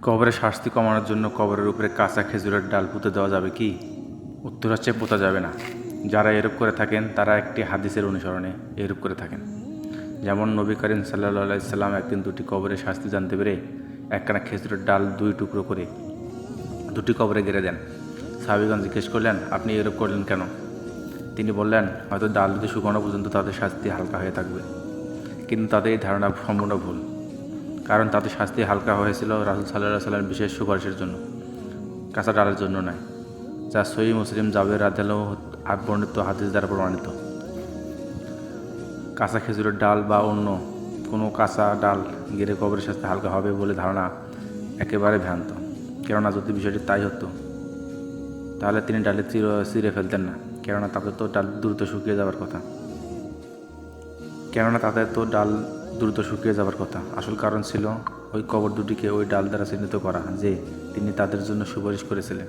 কবরের শাস্তি কমানোর জন্য কবরের উপরে কাঁচা খেজুরের ডাল পুঁতে দেওয়া যাবে কি? উত্তর হচ্ছে পোঁতা যাবে না। যারা এরূপ করে থাকেন তারা একটি হাদিসের অনুসরণে এরূপ করে থাকেন। যেমন নবী করিম সাল্লাল্লাহু আলাইহি সাল্লাম একদিন দুটি কবরের শাস্তি জানতে পেরে একখানা খেজুরের ডাল দুই টুকরো করে দুটি কবরে গেড়ে দেন। সাহাবীগণ জিজ্ঞেস করলেন, আপনি এরূপ করলেন কেন? তিনি বললেন, হয়তো ডাল দুটি শুকানো পর্যন্ত তাদের শাস্তি হালকা হয়ে থাকবে। কিন্তু তাদের এই ধারণা সম্পূর্ণ ভুল, কারণ তাদের শাস্তি হালকা হয়েছিল রাসূল সাল্লাল্লাহু আলাইহি সাল্লামের বিশেষ সুপারিশের জন্য, কাঁচা ডালের জন্য নয়, যা সহিহ মুসলিম জাবের রাদিয়াল্লাহু আনহু বর্ণিত হাদিস দ্বারা প্রমাণিত। কাঁচা খেজুরের ডাল বা অন্য কোনো কাঁচা ডাল গেড়ে কবরের শাস্তি হালকা হবে বলে ধারণা একেবারে ভ্রান্ত। কেননা যদি বিষয়টি তাই হতো তাহলে তিনি ডালে চিরে ফেলতেন না, কেননা তাদের তো ডাল দ্রুত শুকিয়ে যাবার কথা। আসল কারণ ছিল ওই কবর দুটিকে ওই ডাল দ্বারা চিহ্নিত করা, যে তিনি তাদের জন্য সুপারিশ করেছিলেন।